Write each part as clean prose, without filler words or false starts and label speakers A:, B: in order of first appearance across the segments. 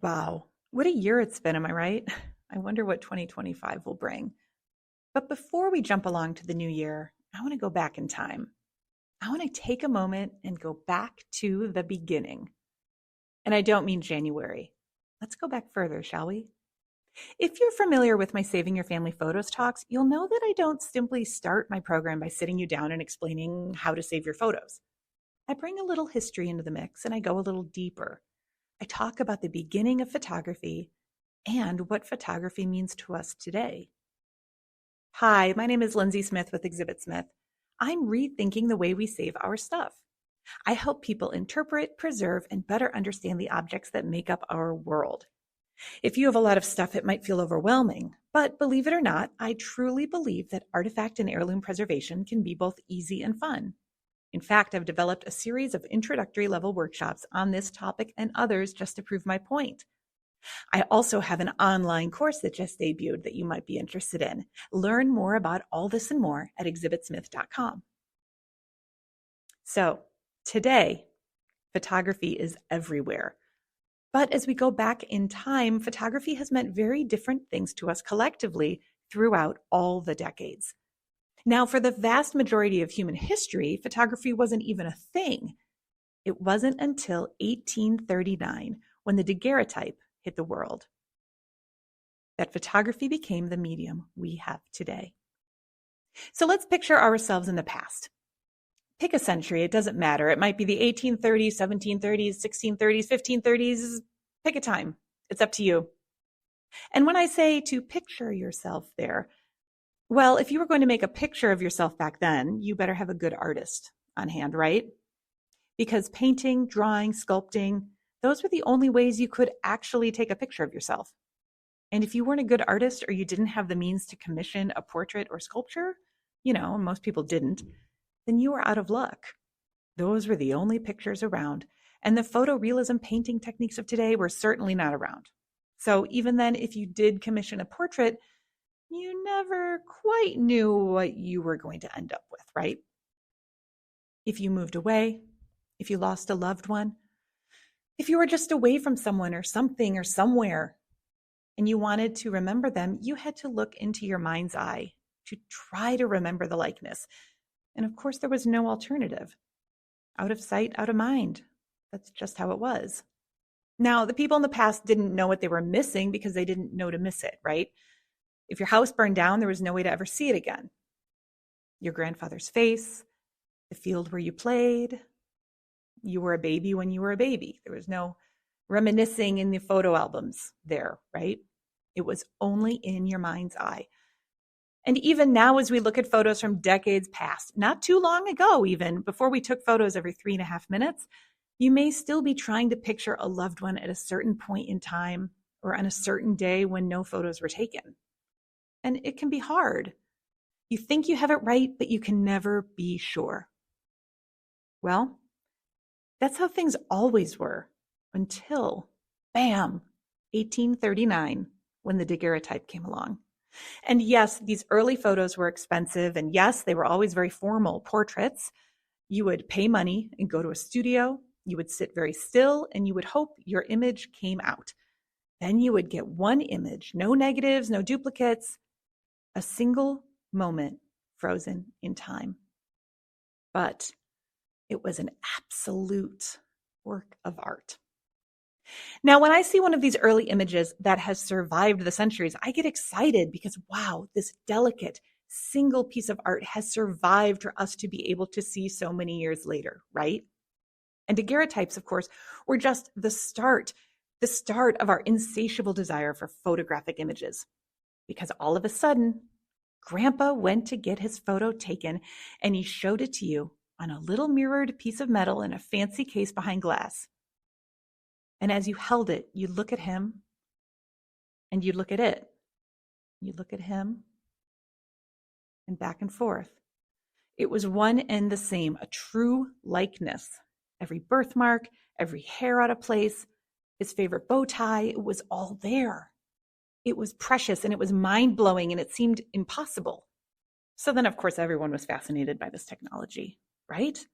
A: Wow, what a year it's been, am I right? I wonder what 2025 will bring. But before we jump along to the new year, I want to go back in time. I want to take a moment and go back to the beginning. And I don't mean January. Let's go back further, shall we? If you're familiar with my Saving Your Family Photos talks, you'll know that I don't simply start my program by sitting you down and explaining how to save your photos. I bring a little history into the mix and I go a little deeper. I talk about the beginning of photography and what photography means to us today. Hi, my name is Lindsey Smith with Exhibitsmith. I'm rethinking the way we save our stuff. I help people interpret, preserve, and better understand the objects that make up our world. If you have a lot of stuff, it might feel overwhelming, but believe it or not, I truly believe that artifact and heirloom preservation can be both easy and fun. In fact, I've developed a series of introductory level workshops on this topic and others just to prove my point. I also have an online course that just debuted that you might be interested in. Learn more about all this and more at exhibitsmith.com. So today, photography is everywhere. But as we go back in time, photography has meant very different things to us collectively throughout all the decades. Now, for the vast majority of human history, photography wasn't even a thing. It wasn't until 1839, when the daguerreotype hit the world, that photography became the medium we have today. So let's picture ourselves in the past. Pick a century, it doesn't matter. It might be the 1830s, 1730s, 1630s, 1530s. Pick a time. It's up to you. And when I say to picture yourself there, well, if you were going to make a picture of yourself back then, you better have a good artist on hand, right? Because painting, drawing, sculpting, those were the only ways you could actually take a picture of yourself. And if you weren't a good artist or you didn't have the means to commission a portrait or sculpture, most people didn't, then you were out of luck. Those were the only pictures around. And the photorealism painting techniques of today were certainly not around. So even then, if you did commission a portrait, you never quite knew what you were going to end up with, right? If you moved away, if you lost a loved one, if you were just away from someone or something or somewhere, and you wanted to remember them, you had to look into your mind's eye to try to remember the likeness. And of course, there was no alternative. Out of sight, out of mind. That's just how it was. Now, the people in the past didn't know what they were missing because they didn't know to miss it, right? If your house burned down, there was no way to ever see it again. Your grandfather's face, the field where you played, you were a baby when you were a baby. There was no reminiscing in the photo albums there, right? It was only in your mind's eye. And even now, as we look at photos from decades past, not too long ago even, before we took photos every 3.5 minutes, you may still be trying to picture a loved one at a certain point in time or on a certain day when no photos were taken. And it can be hard. You think you have it right, but you can never be sure. Well, that's how things always were until, bam, 1839, when the daguerreotype came along. And yes, these early photos were expensive, and yes, they were always very formal portraits. You would pay money and go to a studio, you would sit very still, and you would hope your image came out. Then you would get one image, no negatives, no duplicates, a single moment frozen in time. But it was an absolute work of art. Now, when I see one of these early images that has survived the centuries, I get excited because, wow, this delicate single piece of art has survived for us to be able to see so many years later, right? And daguerreotypes, of course, were just the start of our insatiable desire for photographic images. Because all of a sudden, Grandpa went to get his photo taken and he showed it to you on a little mirrored piece of metal in a fancy case behind glass. And as you held it, you look at him and you look at it. You look at him and back and forth. It was one and the same, a true likeness. Every birthmark, every hair out of place, his favorite bow tie, it was all there. It was precious and it was mind-blowing and it seemed impossible. So then, of course, everyone was fascinated by this technology, right?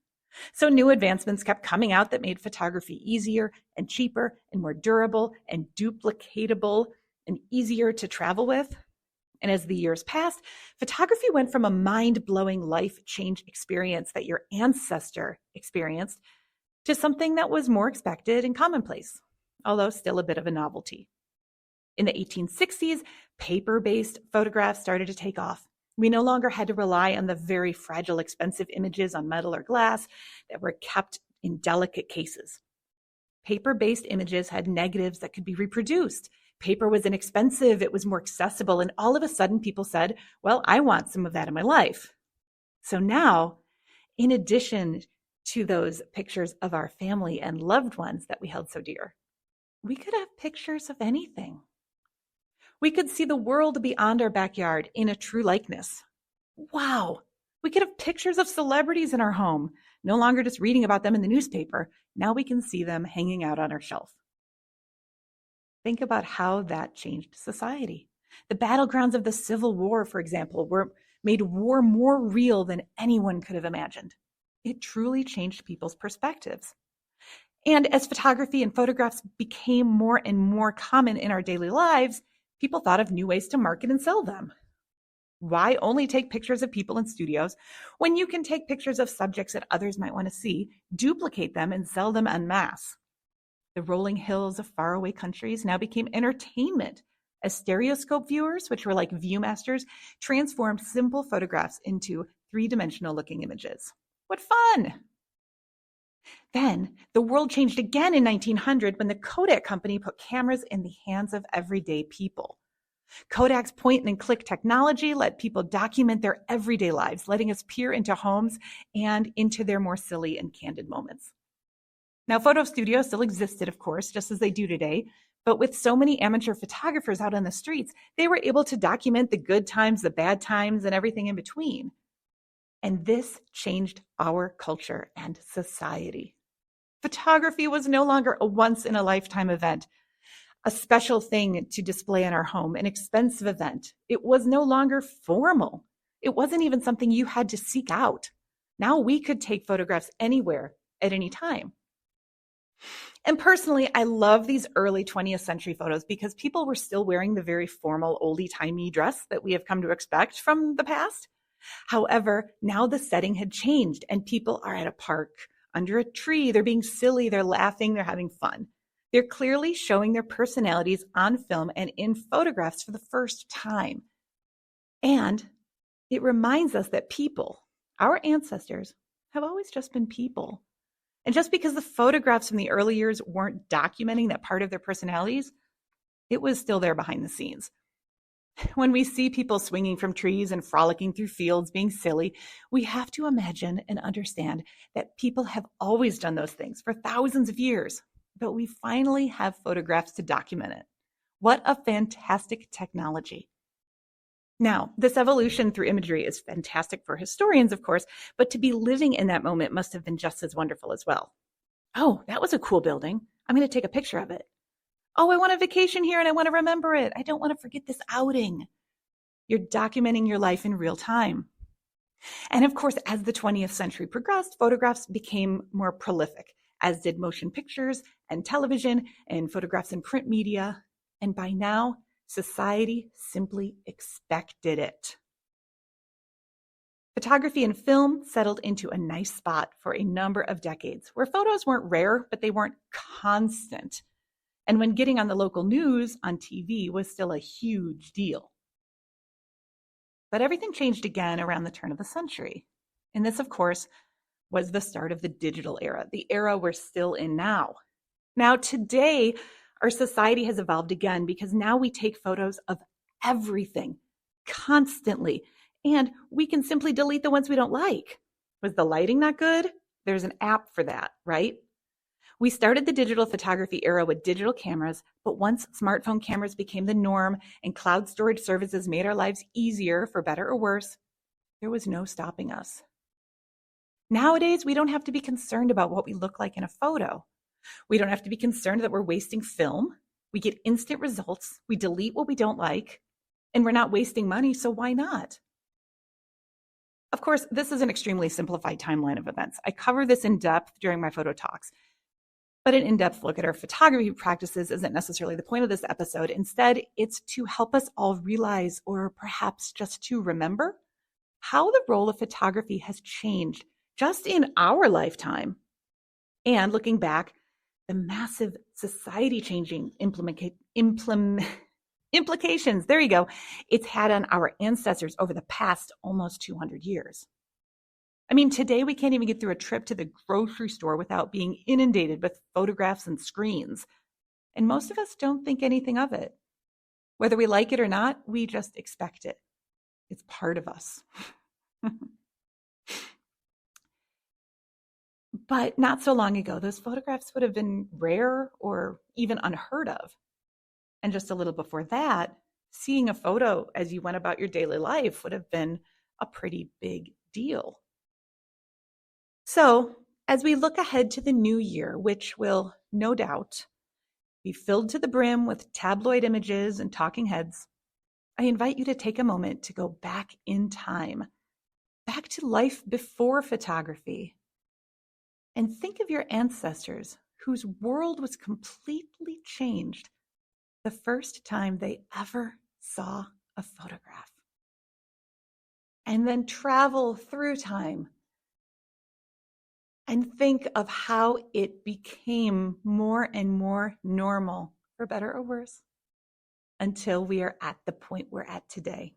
A: So new advancements kept coming out that made photography easier and cheaper and more durable and duplicatable and easier to travel with. And as the years passed, photography went from a mind-blowing life change experience that your ancestor experienced to something that was more expected and commonplace, although still a bit of a novelty. In the 1860s, paper-based photographs started to take off. We no longer had to rely on the very fragile, expensive images on metal or glass that were kept in delicate cases. Paper-based images had negatives that could be reproduced. Paper was inexpensive, it was more accessible, and all of a sudden people said, well, I want some of that in my life. So now, in addition to those pictures of our family and loved ones that we held so dear, we could have pictures of anything. We could see the world beyond our backyard in a true likeness. Wow! We could have pictures of celebrities in our home, no longer just reading about them in the newspaper. Now we can see them hanging out on our shelf. Think about how that changed society. The battlegrounds of the Civil War, for example, made war more real than anyone could have imagined. It truly changed people's perspectives. And as photography and photographs became more and more common in our daily lives, people thought of new ways to market and sell them. Why only take pictures of people in studios when you can take pictures of subjects that others might want to see, duplicate them, and sell them en masse? The rolling hills of faraway countries now became entertainment as stereoscope viewers, which were like viewmasters, transformed simple photographs into three-dimensional looking images. What fun! Then the world changed again in 1900 when the Kodak company put cameras in the hands of everyday people. Kodak's point and click technology let people document their everyday lives, letting us peer into homes and into their more silly and candid moments. Now, photo studios still existed, of course, just as they do today, but with so many amateur photographers out on the streets, they were able to document the good times, the bad times, and everything in between. And this changed our culture and society. Photography was no longer a once-in-a-lifetime event, a special thing to display in our home, an expensive event. It was no longer formal. It wasn't even something you had to seek out. Now we could take photographs anywhere at any time. And personally, I love these early 20th century photos because people were still wearing the very formal, oldie-timey dress that we have come to expect from the past. However, now the setting had changed and people are at a park, under a tree, they're being silly, they're laughing, they're having fun. They're clearly showing their personalities on film and in photographs for the first time. And it reminds us that people, our ancestors, have always just been people. And just because the photographs from the early years weren't documenting that part of their personalities, it was still there behind the scenes. When we see people swinging from trees and frolicking through fields being silly, we have to imagine and understand that people have always done those things for thousands of years, but we finally have photographs to document it. What a fantastic technology. Now, this evolution through imagery is fantastic for historians, of course, but to be living in that moment must have been just as wonderful as well. Oh, that was a cool building. I'm going to take a picture of it. Oh, I want a vacation here and I want to remember it. I don't want to forget this outing. You're documenting your life in real time. And of course, as the 20th century progressed, photographs became more prolific, as did motion pictures and television and photographs in print media. And by now, society simply expected it. Photography and film settled into a nice spot for a number of decades, where photos weren't rare, but they weren't constant. And when getting on the local news on TV was still a huge deal. But everything changed again around the turn of the century. And this, of course, was the start of the digital era, the era we're still in now. Now, today, our society has evolved again because now we take photos of everything constantly, and we can simply delete the ones we don't like. Was the lighting not good? There's an app for that, right? We started the digital photography era with digital cameras, but once smartphone cameras became the norm and cloud storage services made our lives easier, for better or worse, there was no stopping us. Nowadays, we don't have to be concerned about what we look like in a photo. We don't have to be concerned that we're wasting film. We get instant results. We delete what we don't like, and we're not wasting money, so why not? Of course, this is an extremely simplified timeline of events. I cover this in depth during my photo talks, but an in-depth look at our photography practices isn't necessarily the point of this episode. Instead, it's to help us all realize, or perhaps just to remember, how the role of photography has changed just in our lifetime. And looking back, the massive society-changing implications, there you go, it's had on our ancestors over the past almost 200 years. I mean, today we can't even get through a trip to the grocery store without being inundated with photographs and screens. And most of us don't think anything of it. Whether we like it or not, we just expect it. It's part of us. But not so long ago, those photographs would have been rare or even unheard of. And just a little before that, seeing a photo as you went about your daily life would have been a pretty big deal. So, as we look ahead to the new year, which will no doubt be filled to the brim with tabloid images and talking heads, I invite you to take a moment to go back in time, back to life before photography, and think of your ancestors whose world was completely changed the first time they ever saw a photograph. And then travel through time and think of how it became more and more normal, for better or worse, until we are at the point we're at today.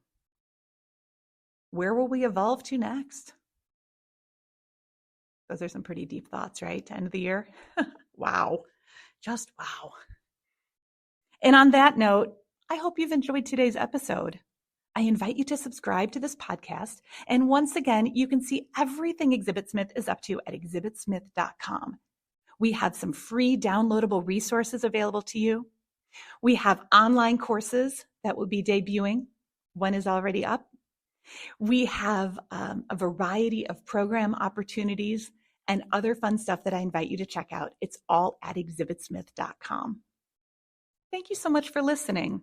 A: Where will we evolve to next? Those are some pretty deep thoughts, right? To end of the year. Wow. Just wow. And on that note, I hope you've enjoyed today's episode. I invite you to subscribe to this podcast. And once again, you can see everything Exhibitsmith is up to at exhibitsmith.com. We have some free downloadable resources available to you. We have online courses that will be debuting. One is already up. We have a variety of program opportunities and other fun stuff that I invite you to check out. It's all at exhibitsmith.com. Thank you so much for listening.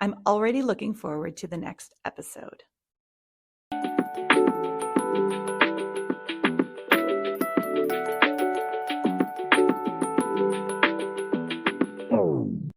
A: I'm already looking forward to the next episode.